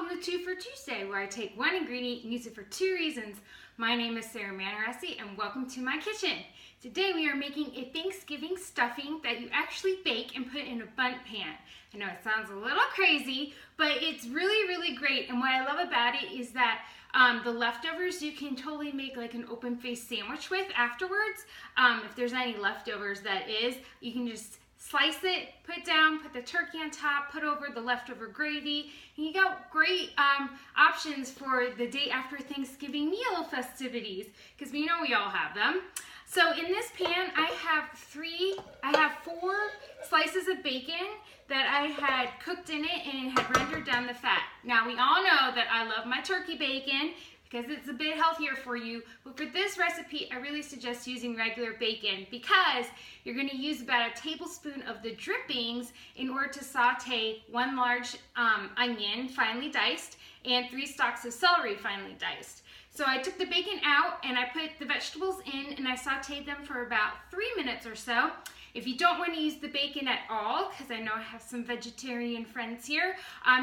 welcome to Two for Tuesday, where I take one ingredient and use it for two reasons. My name is Manaresi, and welcome to my kitchen. Today we are making a Thanksgiving stuffing that you actually bake and put in a bundt pan. I know it sounds a little crazy, but it's really great. And what I love about it is that the leftovers you can totally make like an open-faced sandwich with afterwards. If there's any leftovers, that is, you can just slice it, put down, put the turkey on top, put over the leftover gravy, and you got great options for the day after Thanksgiving meal festivities, because we know we all have them. So in this pan, I have 4 slices of bacon that I had cooked in it and had rendered down the fat. Now we all know that I love my turkey bacon because it's a bit healthier for you, but for this recipe, I really suggest using regular bacon because you're gonna use about a tablespoon of the drippings in order to saute 1 large onion, finely diced, and 3 stalks of celery, finely diced. So I took the bacon out and I put the vegetables in and I sauteed them for about 3 minutes or so. If you don't want to use the bacon at all, because I know I have some vegetarian friends here,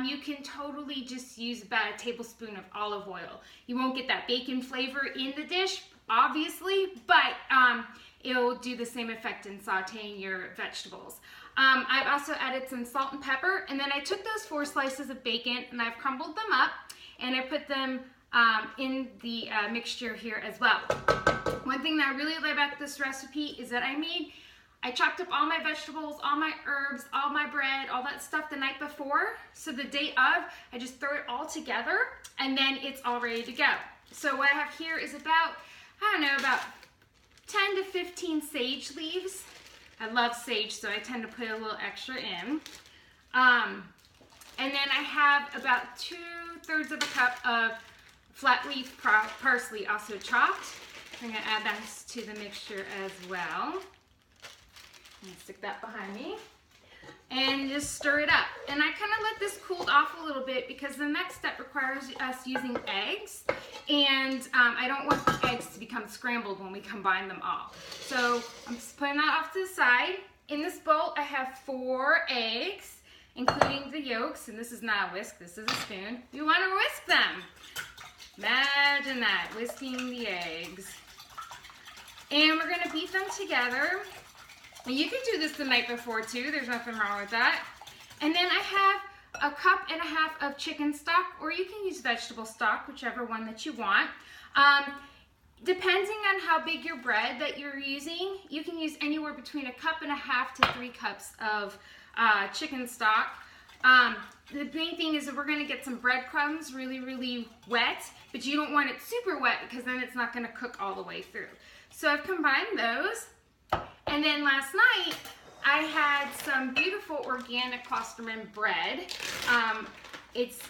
you can totally just use about a tablespoon of olive oil. You won't get that bacon flavor in the dish, obviously, but it'll do the same effect in sauteing your vegetables. I've also added some salt and pepper, and then I took those 4 slices of bacon and I've crumbled them up and I put them in the mixture here as well. One thing that I really love about this recipe is that I chopped up all my vegetables, all my herbs, all my bread, all that stuff the night before. So the day of, I just throw it all together and then it's all ready to go. So what I have here is about 10 to 15 sage leaves. I love sage, so I tend to put a little extra in. And then I have about 2/3 of a cup of flat leaf parsley, also chopped. I'm gonna add that to the mixture as well. I'm gonna stick that behind me and just stir it up. And I kind of let this cool off a little bit because the next step requires us using eggs, and I don't want the eggs to become scrambled when we combine them all. So I'm just putting that off to the side. In this bowl I have 4 eggs, including the yolks, and this is not a whisk, this is a spoon. You want to whisk them. Imagine that, whisking the eggs. And we're gonna beat them together. You can do this the night before too, there's nothing wrong with that. And then I have 1.5 cups of chicken stock, or you can use vegetable stock, whichever one that you want. Depending on how big your bread that you're using, you can use anywhere between 1.5 cups to 3 cups of chicken stock. The main thing is that we're going to get some breadcrumbs really wet, but you don't want it super wet because then it's not going to cook all the way through. So I've combined those. And then last night, I had some beautiful organic Klosterman bread. It's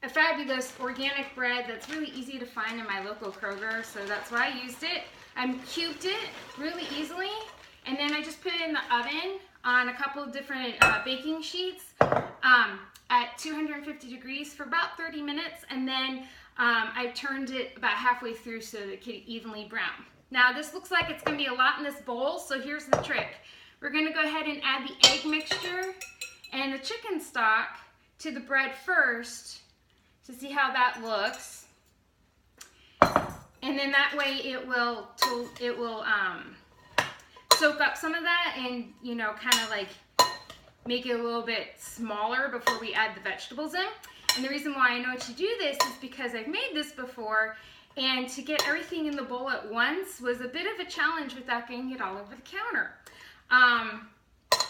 a fabulous organic bread that's really easy to find in my local Kroger, so that's why I used it. I cubed it really easily, and then I just put it in the oven on a couple of different baking sheets at 250 degrees for about 30 minutes, and then I turned it about halfway through so that it could evenly brown. Now this looks like it's going to be a lot in this bowl, so here's the trick. We're going to go ahead and add the egg mixture and the chicken stock to the bread first to see how that looks. And then that way it will soak up some of that and, you know, kind of like make it a little bit smaller before we add the vegetables in. And the reason why I know to do this is because I've made this before, and to get everything in the bowl at once was a bit of a challenge without getting it all over the counter.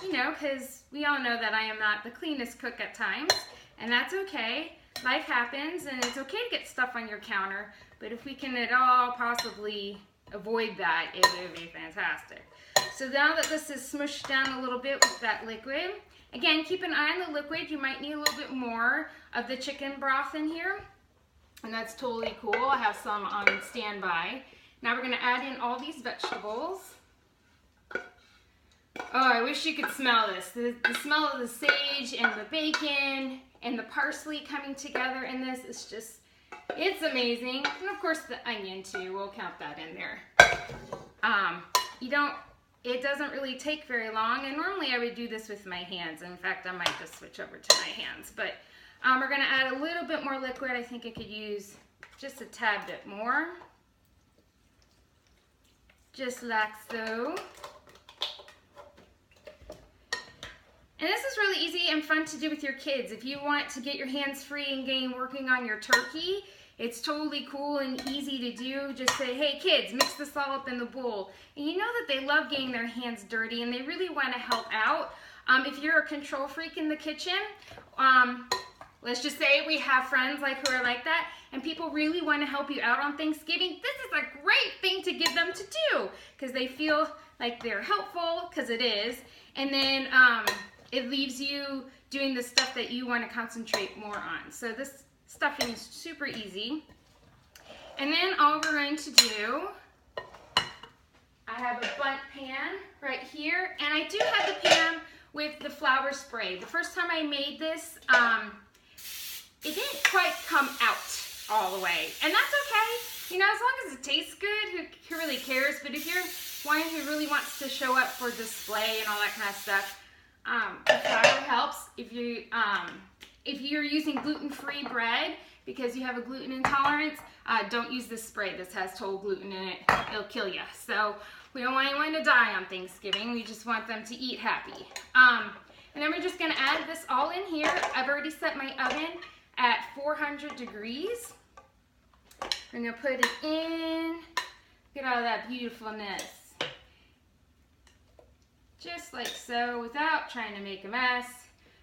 You know, because we all know that I am not the cleanest cook at times, and that's okay. Life happens, and it's okay to get stuff on your counter, but if we can at all possibly avoid that, it would be fantastic. So now that this is smushed down a little bit with that liquid, again, keep an eye on the liquid. You might need a little bit more of the chicken broth in here. And that's totally cool. I have some on standby. Now we're going to add in all these vegetables. Oh, I wish you could smell this. The smell of the sage and the bacon and the parsley coming together in this is just, it's amazing. And of course the onion too, we'll count that in there. It doesn't really take very long, and normally I would do this with my hands. In fact, I might just switch over to my hands. But We're gonna add a little bit more liquid. I think I could use just a tad bit more. Just like so. And this is really easy and fun to do with your kids. If you want to get your hands free and getting working on your turkey, it's totally cool and easy to do. Just say, hey kids, mix this all up in the bowl. And you know that they love getting their hands dirty and they really want to help out. If you're a control freak in the kitchen, let's just say we have friends who are like that, and people really want to help you out on Thanksgiving, this is a great thing to give them to do because they feel like they're helpful, because it is, and then it leaves you doing the stuff that you want to concentrate more on. So this stuffing is super easy. And then all we're going to do, I have a bundt pan right here, and I do have the pan with the flour spray. The first time I made this, it didn't quite come out all the way, and that's okay. You know, as long as it tastes good, who really cares? But if you're one who really wants to show up for display and all that kind of stuff, the flour helps. If you're using gluten-free bread because you have a gluten intolerance, don't use this spray. This has total gluten in it. It'll kill you. So we don't want anyone to die on Thanksgiving. We just want them to eat happy. And then we're just going to add this all in here. I've already set my oven at 400 degrees. I'm going to put it in. Get all that beautifulness. Just like so, without trying to make a mess,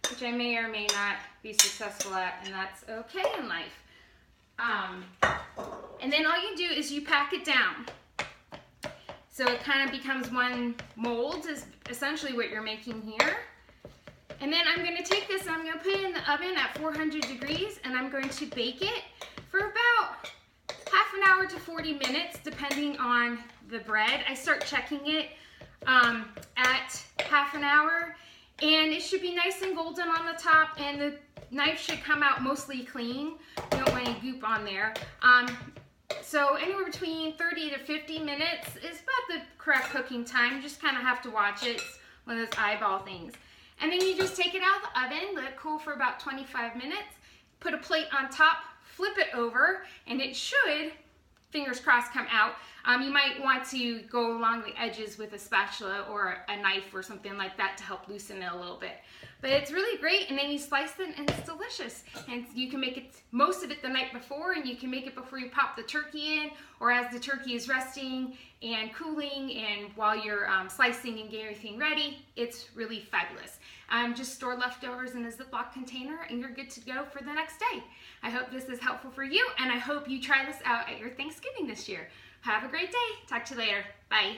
which I may or may not be successful at, and that's okay in life. And then all you do is you pack it down. So it kind of becomes one mold, is essentially what you're making here. And then I'm going to take this and I'm going to put it in the oven at 400 degrees, and I'm going to bake it for about half an hour to 40 minutes, depending on the bread. I start checking it at half an hour, and it should be nice and golden on the top, and the knife should come out mostly clean. You don't want any goop on there. So anywhere between 30 to 50 minutes is about the correct cooking time. You just kind of have to watch it. It's one of those eyeball things. And then you just take it out of the oven, let it cool for about 25 minutes, put a plate on top, flip it over, and it should, fingers crossed, come out. You might want to go along the edges with a spatula or a knife or something like that to help loosen it a little bit. But it's really great, and then you slice it and it's delicious. And you can make it, most of it the night before, and you can make it before you pop the turkey in, or as the turkey is resting and cooling, and while you're slicing and getting everything ready. It's really fabulous. Just store leftovers in a Ziploc container and you're good to go for the next day. I hope this is helpful for you, and I hope you try this out at your Thanksgiving this year. Have a great day. Talk to you later. Bye.